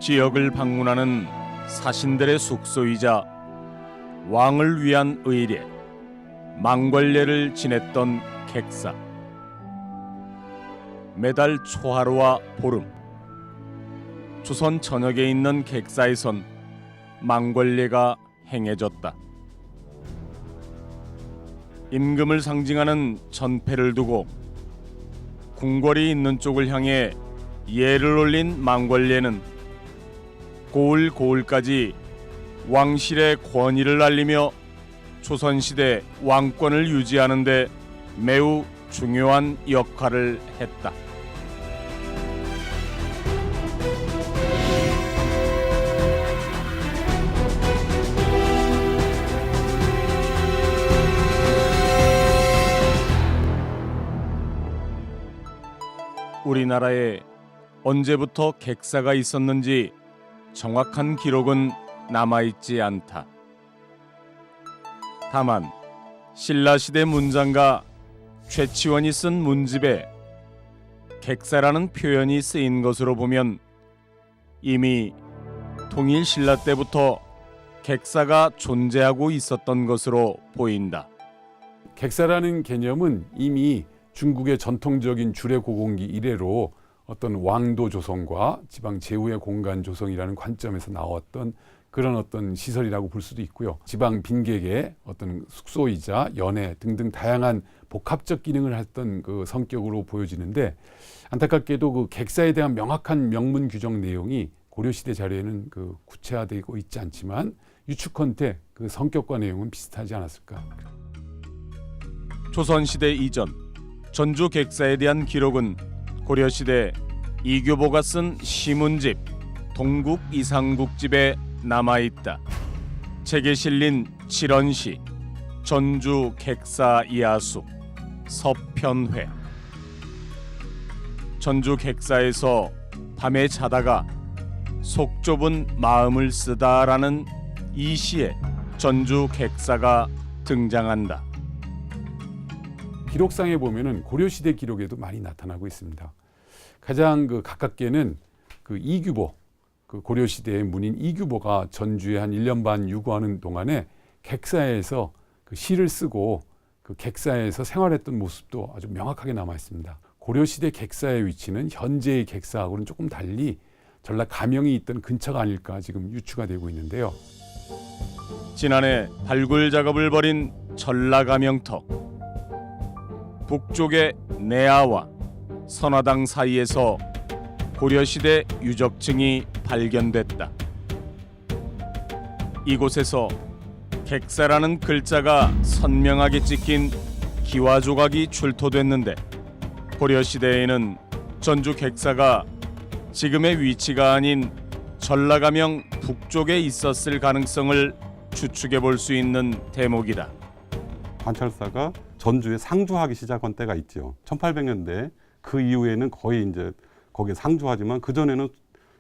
지역을 방문하는 사신들의 숙소이자 왕을 위한 의례, 망궐례를 지냈던 객사. 매달 초하루와 보름, 조선 전역에 있는 객사에선 망궐례가 행해졌다. 임금을 상징하는 전패를 두고 궁궐이 있는 쪽을 향해 예를 올린 망궐례는 고을고을까지 왕실의 권위를 알리며 조선시대 왕권을 유지하는 데 매우 중요한 역할을 했다. 우리나라에 언제부터 객사가 있었는지 정확한 기록은 남아있지 않다. 다만 신라시대 문장가 최치원이 쓴 문집에 객사라는 표현이 쓰인 것으로 보면 이미 통일 신라 때부터 객사가 존재하고 있었던 것으로 보인다. 객사라는 개념은 이미 중국의 전통적인 주례고공기 이래로 어떤 왕도 조성과 지방 제후의 공간 조성이라는 관점에서 나왔던 그런 어떤 시설이라고 볼 수도 있고요. 지방 빈객의 어떤 숙소이자 연회 등등 다양한 복합적 기능을 했던 그 성격으로 보여지는데, 안타깝게도 그 객사에 대한 명확한 명문 규정 내용이 고려시대 자료에는 그 구체화되고 있지 않지만 유축컨대 그 성격과 내용은 비슷하지 않았을까. 조선시대 이전 전주 객사에 대한 기록은 고려시대 이교보가 쓴 시문집 동국이상국집에 남아있다. 책에 실린 칠언시 전주 객사 이하수 서편회. 전주 객사에서 밤에 자다가 속 좁은 마음을 쓰다라는 이 시에 전주 객사가 등장한다. 기록상에 보면은 고려시대 기록에도 많이 나타나고 있습니다. 가장 그 가깝게는 그 이규보, 그 고려시대의 문인 이규보가 전주에 한 1년 반 유구하는 동안에 객사에서 그 시를 쓰고 그 객사에서 생활했던 모습도 아주 명확하게 남아 있습니다. 고려시대 객사의 위치는 현재의 객사하고는 조금 달리 전라 가명이 있던 근처가 아닐까 지금 유추가 되고 있는데요. 지난해 발굴 작업을 벌인 전라가명터. 북쪽의 내아와 선화당 사이에서 고려시대 유적층이 발견됐다. 이곳에서 객사라는 글자가 선명하게 찍힌 기와 조각이 출토됐는데, 고려시대에는 전주 객사가 지금의 위치가 아닌 전라가명 북쪽에 있었을 가능성을 추측해 볼 수 있는 대목이다. 관찰사가 전주에 상주하기 시작한 때가 있죠. 1800년대 그 이후에는 거의 이제 거기에 상주하지만 그 전에는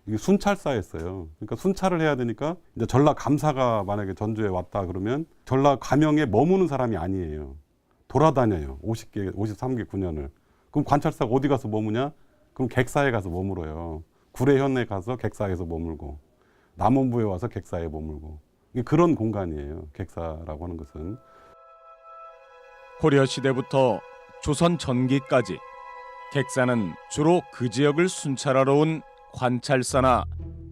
이게 순찰사였어요. 그러니까 순찰을 해야 되니까 이제 전라 감사가 만약에 전주에 왔다 그러면 전라 가명에 머무는 사람이 아니에요. 돌아다녀요. 53개 9년을. 그럼 관찰사가 어디 가서 머무냐? 그럼 객사에 가서 머물어요. 구례현에 가서 객사에서 머물고, 남원부에 와서 객사에 머물고. 그런 공간이에요. 객사라고 하는 것은. 고려시대부터 조선 전기까지 객사는 주로 그 지역을 순찰하러 온 관찰사나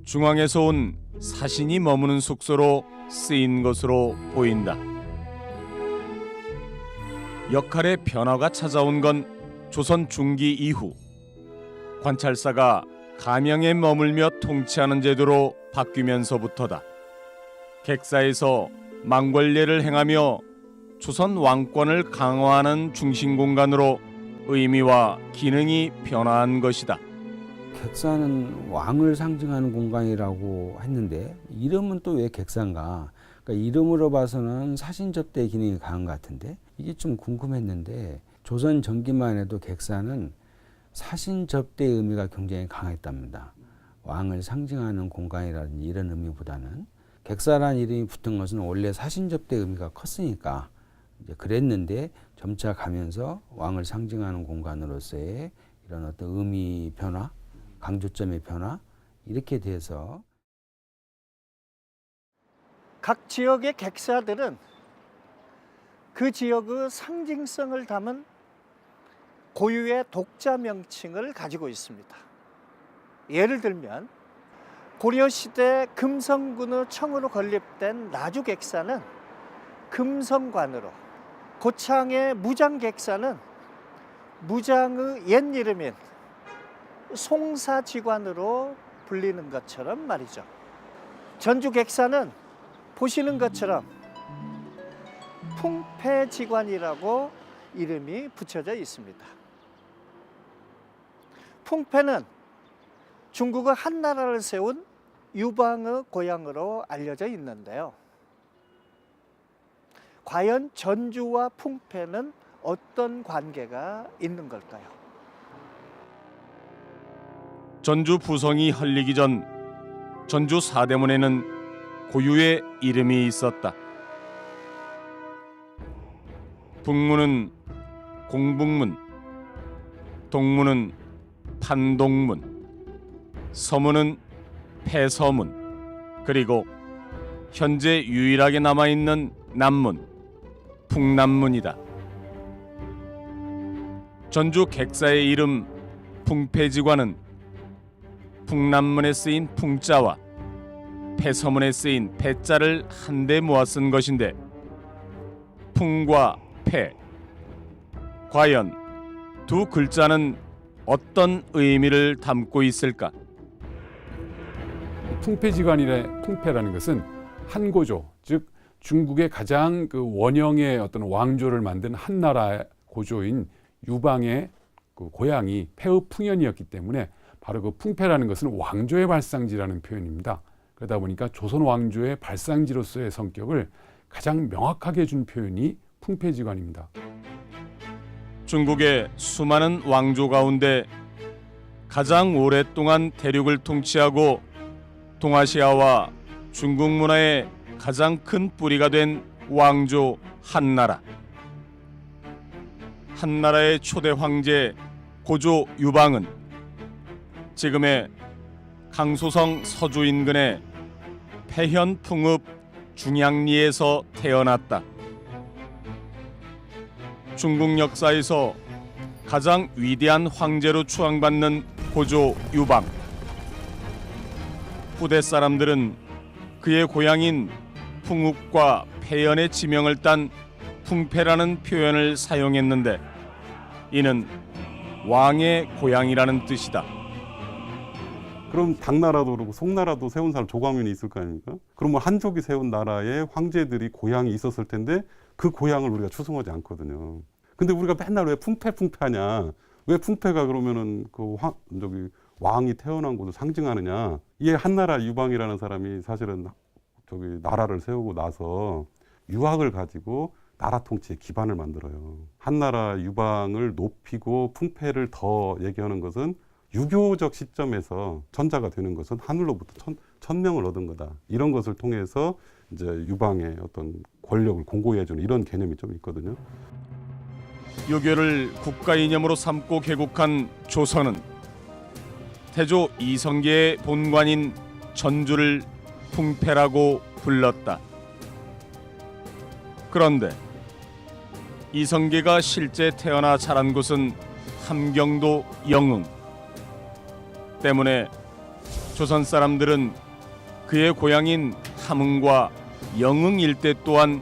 중앙에서 온 사신이 머무는 숙소로 쓰인 것으로 보인다. 역할의 변화가 찾아온 건 조선 중기 이후 관찰사가 가명에 머물며 통치하는 제도로 바뀌면서부터다. 객사에서 망궐례를 행하며 조선 왕권을 강화하는 중심 공간으로 의미와 기능이 변화한 것이다. 객사는 왕을 상징하는 공간이라고 했는데 이름은 또 왜 객사인가? 그러니까 이름으로 봐서는 사신 접대 기능이 강한 것 같은데 이게 좀 궁금했는데, 조선 전기만 해도 객사는 사신 접대의 의미가 굉장히 강했답니다. 왕을 상징하는 공간이라든지 이런 의미보다는 객사라는 이름이 붙은 것은 원래 사신 접대 의미가 컸으니까 이제 그랬는데, 점차 가면서 왕을 상징하는 공간으로서의 이런 어떤 의미 변화, 강조점의 변화, 이렇게 돼서 각 지역의 객사들은 그 지역의 상징성을 담은 고유의 독자 명칭을 가지고 있습니다. 예를 들면 고려시대 금성군의 청으로 건립된 나주객사는 금성관으로, 고창의 무장객사는 무장의 옛 이름인 송사지관으로 불리는 것처럼 말이죠. 전주객사는 보시는 것처럼 풍패지관이라고 이름이 붙여져 있습니다. 풍패는 중국의 한나라를 세운 유방의 고향으로 알려져 있는데요. 과연 전주와 풍패는 어떤 관계가 있는 걸까요? 전주 부성이 헐리기 전 전주 사대문에는 고유의 이름이 있었다. 북문은 공북문, 동문은 판동문, 서문은 폐서문, 그리고 현재 유일하게 남아있는 남문, 풍남문이다. 전주 객사의 이름 풍패지관은 풍남문에 쓰인 풍자와 폐서문에 쓰인 패자를 한데 모아 쓴 것인데, 풍과 패, 과연 두 글자는 어떤 의미를 담고 있을까? 풍패라는 것은 한고조, 즉 중국의 가장 그 원형의 어떤 왕조를 만든 한나라 고조인 유방의 그 고향이 폐의 풍연이었기 때문에 바로 그 풍패라는 것은 왕조의 발상지라는 표현입니다. 그러다 보니까 조선 왕조의 발상지로서의 성격을 가장 명확하게 준 표현이 풍패지관입니다. 중국의 수많은 왕조 가운데 가장 오랫동안 대륙을 통치하고 동아시아와 중국 문화의 가장 큰 뿌리가 된 왕조 한나라. 한나라의 초대 황제 고조 유방은 지금의 강소성 서주 인근의 패현 풍읍 중양리에서 태어났다. 중국 역사에서 가장 위대한 황제로 추앙받는 고조 유방. 후대 사람들은 그의 고향인 풍읍과 패현의 지명을 딴 풍패라는 표현을 사용했는데, 이는 왕의 고향이라는 뜻이다. 그럼 당나라도 그렇고 송나라도 세운 사람 조광윤이 있을 거 아닙니까? 그러면 한족이 세운 나라에 황제들이 고향이 있었을 텐데 그 고향을 우리가 추승하지 않거든요. 근데 우리가 맨날 왜 풍패하냐? 왜 풍패가 그러면은 그 왕이 태어난 곳을 상징하느냐? 이게 한나라 유방이라는 사람이 사실은 나라를 세우고 나서 유학을 가지고 나라 통치의 기반을 만들어요. 한나라 유방을 높이고 풍패를 더 얘기하는 것은 유교적 시점에서 천자가 되는 것은 하늘로부터 천명을 얻은 거다. 이런 것을 통해서 이제 유방의 어떤 권력을 공고히 해주는 이런 개념이 좀 있거든요. 유교를 국가 이념으로 삼고 개국한 조선은 태조 이성계의 본관인 전주를 풍패라고 불렀다. 그런데 이성계가 실제 태어나 자란 곳은 함경도 영흥 때문에 조선 사람들은 그의 고향인 함흥과 영흥 일대 또한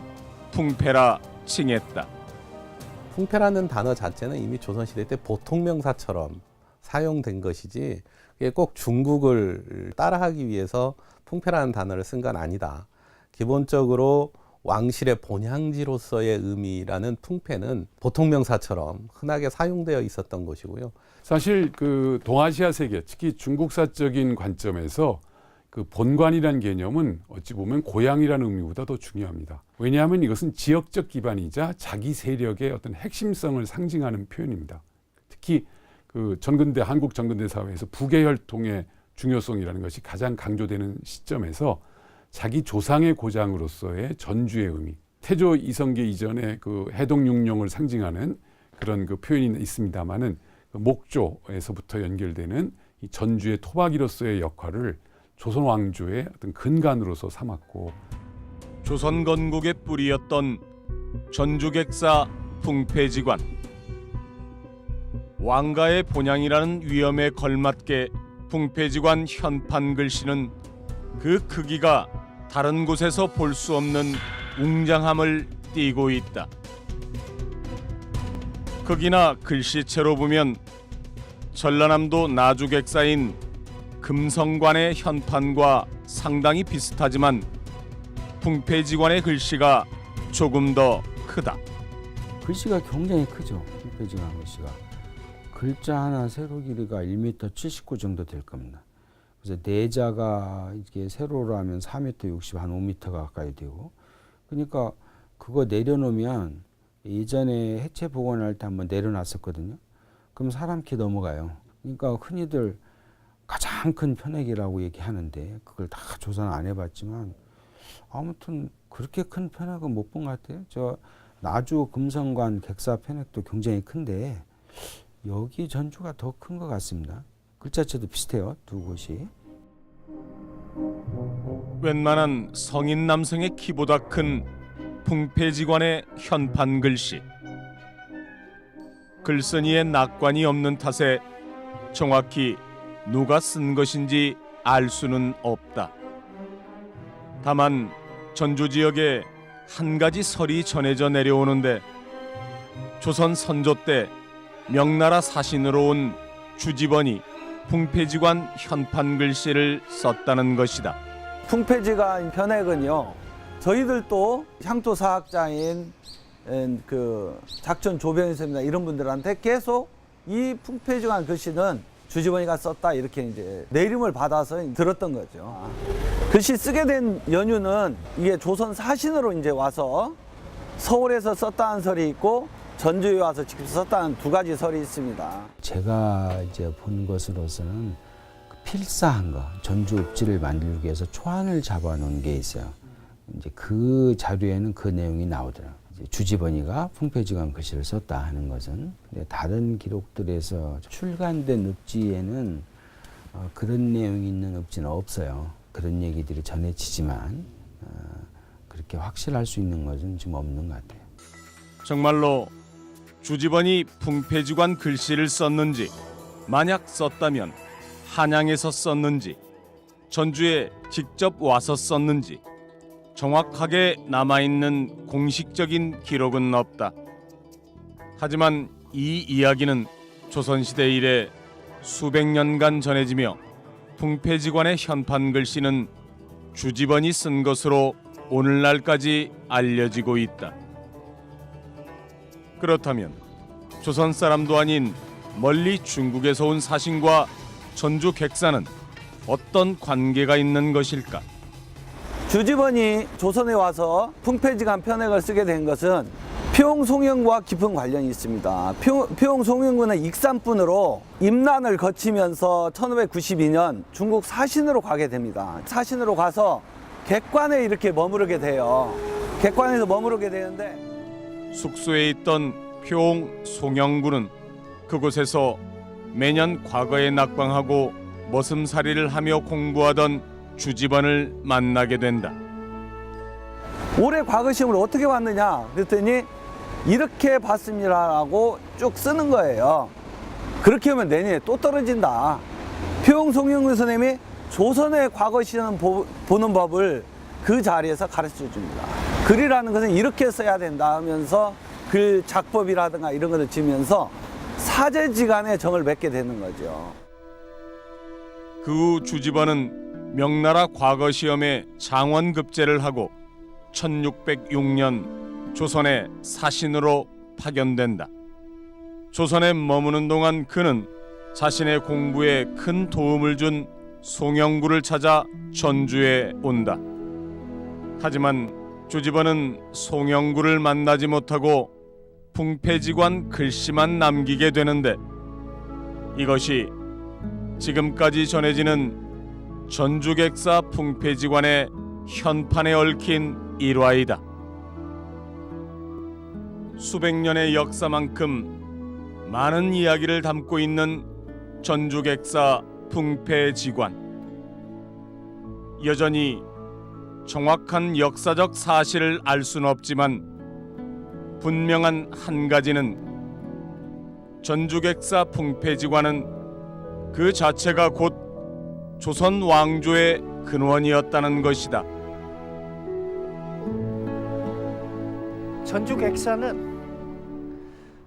풍패라 칭했다. 풍패라는 단어 자체는 이미 조선시대 때 보통명사처럼 사용된 것이지, 그게 꼭 중국을 따라하기 위해서 풍패라는 단어를 쓴 건 아니다. 기본적으로 왕실의 본향지로서의 의미라는 풍패는 보통명사처럼 흔하게 사용되어 있었던 것이고요. 사실 그 동아시아 세계, 특히 중국사적인 관점에서 그 본관이라는 개념은 어찌 보면 고향이라는 의미보다 더 중요합니다. 왜냐하면 이것은 지역적 기반이자 자기 세력의 어떤 핵심성을 상징하는 표현입니다. 특히 그 한국 전근대 사회에서 부계혈통의 중요성이라는 것이 가장 강조되는 시점에서 자기 조상의 고장으로서의 전주의 의미, 태조 이성계 이전에 그 해동육룡을 상징하는 그런 그 표현이 있습니다만은 그 목조에서부터 연결되는 이 전주의 토박이로서의 역할을 조선 왕조의 어떤 근간으로서 삼았고, 조선 건국의 뿌리였던 전주객사 풍패지관. 왕가의 본향이라는 위엄에 걸맞게 풍패지관 현판 글씨는 그 크기가 다른 곳에서 볼 수 없는 웅장함을 띠고 있다. 크기나 글씨체로 보면 전라남도 나주객사인 금성관의 현판과 상당히 비슷하지만 풍패지관의 글씨가 조금 더 크다. 글씨가 굉장히 크죠. 풍패지관 글씨가. 글자 하나 세로 길이가 1m 79 정도 될 겁니다. 그래서 내자가 이게 세로로 하면 4m 60, 한 5m 가까이 되고, 그러니까 그거 내려놓으면 예전에 해체 복원할 때 한번 내려놨었거든요. 그럼 사람 키 넘어가요. 그러니까 흔히들 가장 큰 편액이라고 얘기하는데 그걸 다 조사는 안 해봤지만 아무튼 그렇게 큰 편액은 못 본 것 같아요. 저 나주 금성관 객사 편액도 굉장히 큰데 여기 전주가 더 큰 것 같습니다. 글자체도 비슷해요, 두 곳이. 웬만한 성인 남성의 키보다 큰 풍패지관의 현판 글씨. 글쓴이의 낙관이 없는 탓에 정확히 누가 쓴 것인지 알 수는 없다. 다만 전주 지역에 한 가지 설이 전해져 내려오는데 조선 선조 때 명나라 사신으로 온 주지번이 풍패지관 현판 글씨를 썼다는 것이다. 풍패지관 편액은요, 저희들도 향토사학자인 그 작전 조병선입니다 이런 분들한테 계속 이 풍패지관 글씨는 주지번이가 썼다 이렇게 이제 내림을 받아서 들었던 거죠. 글씨 쓰게 된 연유는 이게 조선 사신으로 이제 와서 서울에서 썼다는 설이 있고 전주에 와서 직접 썼다는 두 가지 설이 있습니다. 제가 이제 본 것으로서는 필사한 거, 전주 읍지를 만들기 위해서 초안을 잡아놓은 게 있어요. 이제 그 자료에는 그 내용이 나오더라고요. 주지번이가 풍패지관 글씨를 썼다 하는 것은. 근데 다른 기록들에서 출간된 읍지에는 그런 내용이 있는 읍지는 없어요. 그런 얘기들이 전해지지만 그렇게 확실할 수 있는 것은 지금 없는 것 같아요. 정말로 주지번이 풍패지관 글씨를 썼는지, 만약 썼다면 한양에서 썼는지, 전주에 직접 와서 썼는지 정확하게 남아있는 공식적인 기록은 없다. 하지만 이 이야기는 조선시대 이래 수백 년간 전해지며 풍패지관의 현판 글씨는 주지번이 쓴 것으로 오늘날까지 알려지고 있다. 그렇다면 조선 사람도 아닌 멀리 중국에서 온 사신과 전주 객사는 어떤 관계가 있는 것일까? 주지번이 조선에 와서 풍패지관 편액을 쓰게 된 것은 표용송영구와 깊은 관련이 있습니다. 표용송영구는 익산분으로 임난을 거치면서 1592년 중국 사신으로 가게 됩니다. 사신으로 가서 객관에 이렇게 머무르게 돼요. 객관에서 머무르게 되는데 숙소에 있던 표홍송영구는 그곳에서 매년 과거에 낙방하고 머슴살이를 하며 공부하던 주지번을 만나게 된다. 올해 과거 시험을 어떻게 봤느냐 그랬더니 이렇게 봤습니다라고 쭉 쓰는 거예요. 그렇게 하면 내년에 또 떨어진다. 표용송영구 선생님이 조선의 과거 시험 보는 법을 그 자리에서 가르쳐 줍니다. 글이라는 것은 이렇게 써야 된다 하면서 글 작법이라든가 이런 것을 지면서 사제지간의 정을 맺게 되는 거죠. 그 후 주지번은 명나라 과거 시험에 장원급제를 하고 1606년 조선의 사신으로 파견된다. 조선에 머무는 동안 그는 자신의 공부에 큰 도움을 준 송영구를 찾아 전주에 온다. 하지만 주지번은 송영구를 만나지 못하고 풍패지관 글씨만 남기게 되는데 이것이 지금까지 전해지는 전주객사 풍패지관의 현판에 얽힌 일화이다. 수백 년의 역사만큼 많은 이야기를 담고 있는 전주객사 풍폐지관. 여전히 정확한 역사적 사실을 알 수는 없지만 분명한 한 가지는 전주객사 풍폐지관은 그 자체가 곧 조선 왕조의 근원이었다는 것이다. 전주객사는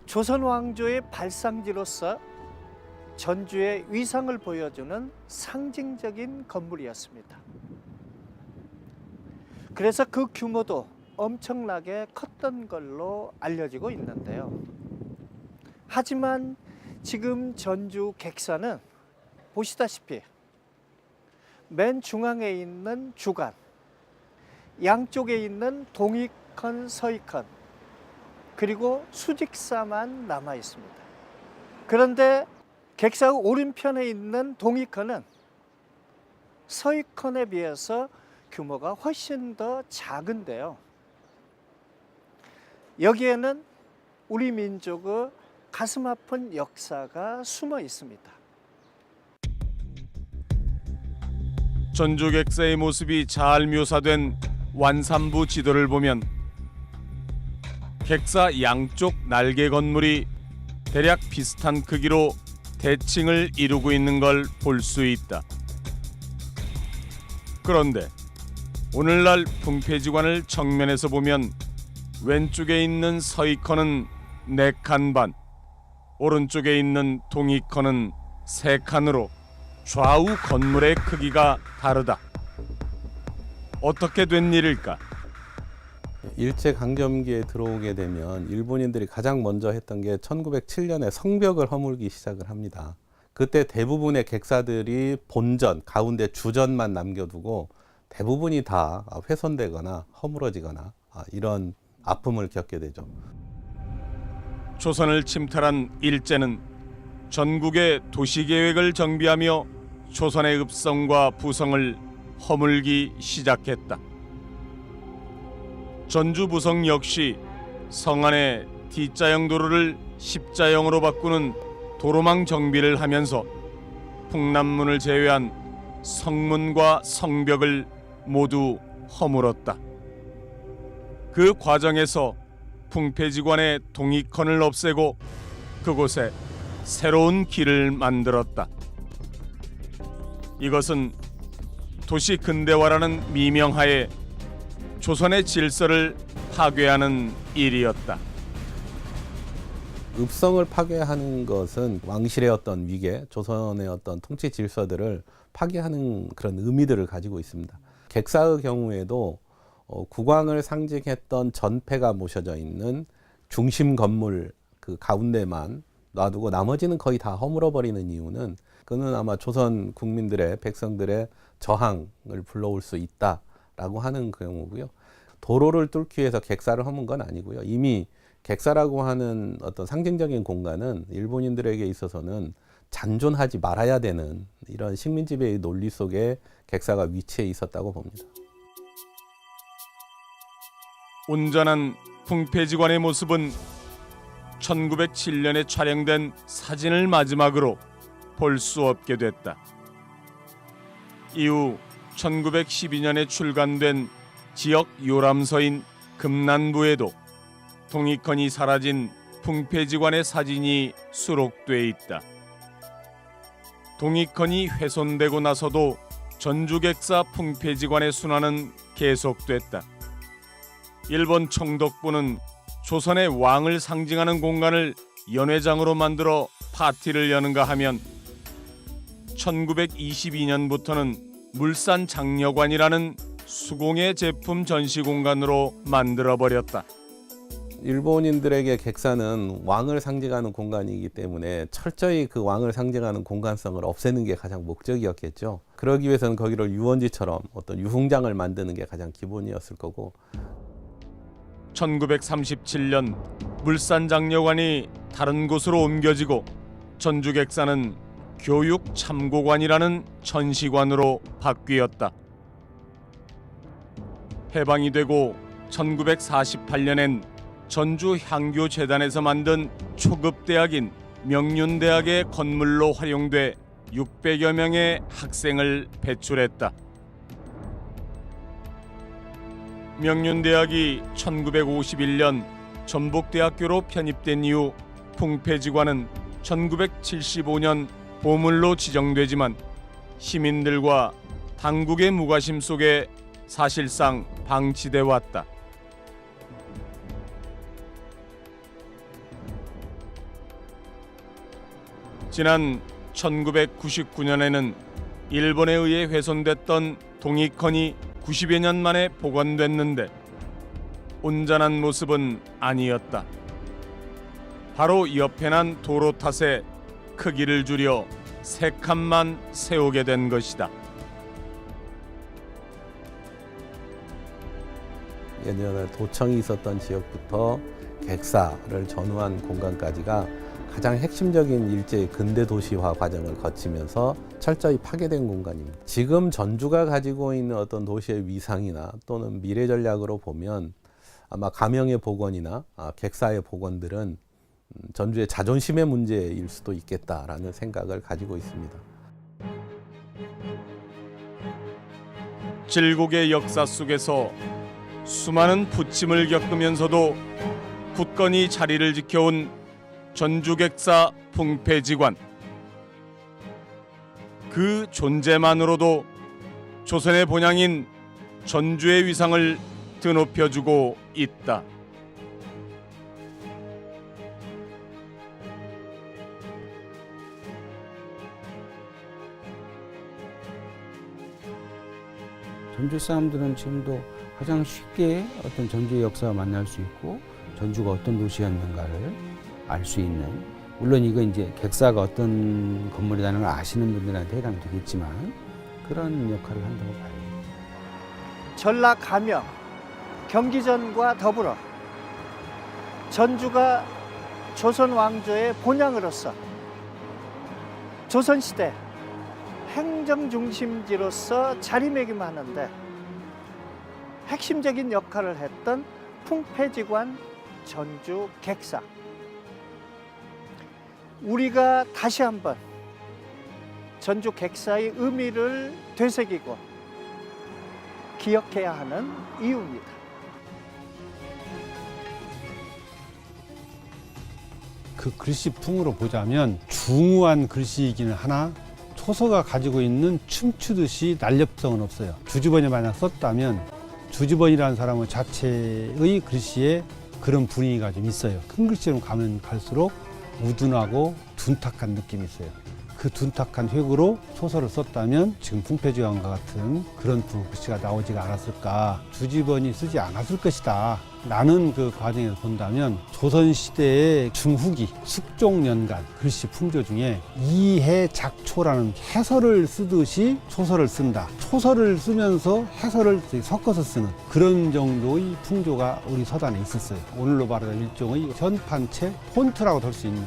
조선 왕조의 발상지로서 전주의 위상을 보여주는 상징적인 건물이었습니다. 그래서 그 규모도 엄청나게 컸던 걸로 알려지고 있는데요. 하지만 지금 전주 객사는 보시다시피 맨 중앙에 있는 주관, 양쪽에 있는 동익헌, 서익헌, 그리고 수직사만 남아 있습니다. 그런데 객사 오른편에 있는 동익헌은 서익헌에 비해서 규모가 훨씬 더 작은데요. 여기에는 우리 민족의 가슴 아픈 역사가 숨어 있습니다. 전주객사의 모습이 잘 묘사된 완산부 지도를 보면 객사 양쪽 날개 건물이 대략 비슷한 크기로 대칭을 이루고 있는 걸 볼 수 있다. 그런데 오늘날 풍폐지관을 정면에서 보면 왼쪽에 있는 서익헌은 4칸 반, 오른쪽에 있는 동익헌은 3칸으로 좌우 건물의 크기가 다르다. 어떻게 된 일일까? 일제강점기에 들어오게 되면 일본인들이 가장 먼저 했던 게 1907년에 성벽을 허물기 시작을 합니다. 그때 대부분의 객사들이 본전, 가운데 주전만 남겨두고 대부분이 다 훼손되거나 허물어지거나 이런 아픔을 겪게 되죠. 조선을 침탈한 일제는 전국의 도시계획을 정비하며 조선의 읍성과 부성을 허물기 시작했다. 전주 부성 역시 성안의 T자형 도로를 십자형으로 바꾸는 도로망 정비를 하면서 풍남문을 제외한 성문과 성벽을 모두 허물었다. 그 과정에서 풍폐지관의 동익헌을 없애고 그곳에 새로운 길을 만들었다. 이것은 도시 근대화라는 미명하에 조선의 질서를 파괴하는 일이었다. 읍성을 파괴하는 것은 왕실의 어떤 위계, 조선의 어떤 통치 질서들을 파괴하는 그런 의미들을 가지고 있습니다. 객사의 경우에도 국왕을 상징했던 전패가 모셔져 있는 중심 건물 그 가운데만 놔두고 나머지는 거의 다 허물어버리는 이유는 그는 아마 조선 국민들의 백성들의 저항을 불러올 수 있다라고 하는 경우고요. 도로를 뚫기 위해서 객사를 허문 건 아니고요. 이미 객사라고 하는 어떤 상징적인 공간은 일본인들에게 있어서는 잔존하지 말아야 되는 이런 식민지배의 논리 속에 객사가 위치해 있었다고 봅니다. 온전한 풍폐지관의 모습은 1907년에 촬영된 사진을 마지막으로 볼 수 없게 됐다. 이후 1912년에 출간된 지역 요람서인 금난부에도 동익헌이 사라진 풍폐지관의 사진이 수록돼 있다. 동익헌이 훼손되고 나서도 전주객사 풍폐지관의 순환은 계속됐다. 일본 총독부는 조선의 왕을 상징하는 공간을 연회장으로 만들어 파티를 여는가 하면 1922년부터는 물산 장려관이라는 수공예 제품 전시 공간으로 만들어버렸다. 일본인들에게 객사는 왕을 상징하는 공간이기 때문에 철저히 그 왕을 상징하는 공간성을 없애는 게 가장 목적이었겠죠. 그러기 위해서는 거기를 유원지처럼 어떤 유흥장을 만드는 게 가장 기본이었을 거고 1937년 물산장려관이 다른 곳으로 옮겨지고 전주객사는 교육참고관이라는 전시관으로 바뀌었다. 해방이 되고 1948년엔 전주향교재단에서 만든 초급대학인 명륜대학의 건물로 활용돼 600여 명의 학생을 배출했다. 명륜대학이 1951년 전북대학교로 편입된 이후 풍폐지관은 1975년 보물로 지정되지만 시민들과 당국의 무관심 속에 사실상 방치돼 왔다. 지난 1999년에는 일본에 의해 훼손됐던 동익헌이 90여 년 만에 복원됐는데 온전한 모습은 아니었다. 바로 옆에 난 도로 탓에 크기를 줄여 3칸만 세우게 된 것이다. 예전에 도청이 있었던 지역부터 객사를 전후한 공간까지가 가장 핵심적인 일제의 근대 도시화 과정을 거치면서 철저히 파괴된 공간입니다. 지금 전주가 가지고 있는 어떤 도시의 위상이나 또는 미래 전략으로 보면 아마 가명의 복원이나 객사의 복원들은 전주의 자존심의 문제일 수도 있겠다라는 생각을 가지고 있습니다. 질곡의 역사 속에서 수많은 부침을 겪으면서도 굳건히 자리를 지켜온 전주객사 풍폐지관. 그 존재만으로도 조선의 본향인 전주의 위상을 드높여주고 있다. 전주 사람들은 지금도 가장 쉽게 어떤 전주의 역사를 만날 수 있고 전주가 어떤 도시였는가를 알 수 있는, 물론 이거 이제 객사가 어떤 건물이라는 걸 아시는 분들한테 해당되겠지만 그런 역할을 한다고 봐요. 전라 가명, 경기전과 더불어 전주가 조선 왕조의 본향으로서 조선시대 행정 중심지로서 자리매김하는데 핵심적인 역할을 했던 풍폐지관 전주 객사. 우리가 다시 한번 전주 객사의 의미를 되새기고 기억해야 하는 이유입니다. 그 글씨풍으로 보자면 중후한 글씨이기는 하나 초서가 가지고 있는 춤추듯이 날렵성은 없어요. 주주번이 만약 썼다면 주주번이라는 사람은 자체의 글씨에 그런 분위기가 좀 있어요. 큰 글씨로 가면 갈수록 우둔하고 둔탁한 느낌이 있어요. 그 둔탁한 획으로 소설을 썼다면 지금 풍폐지관과 같은 그런 글씨가 나오지가 않았을까. 주지번이 쓰지 않았을 것이다. 라는 그 과정에서 본다면 조선시대의 중후기 숙종연간 글씨 풍조 중에 이해작초라는 해설을 쓰듯이 초서를 쓴다. 초서를 쓰면서 해설을 섞어서 쓰는 그런 정도의 풍조가 우리 서단에 있었어요. 오늘로 말하자면 일종의 현판체 폰트라고 할 수 있는,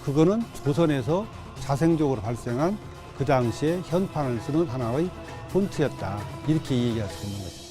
그거는 조선에서 자생적으로 발생한 그 당시에 현판을 쓰는 하나의 폰트였다. 이렇게 얘기할 수 있는 거죠.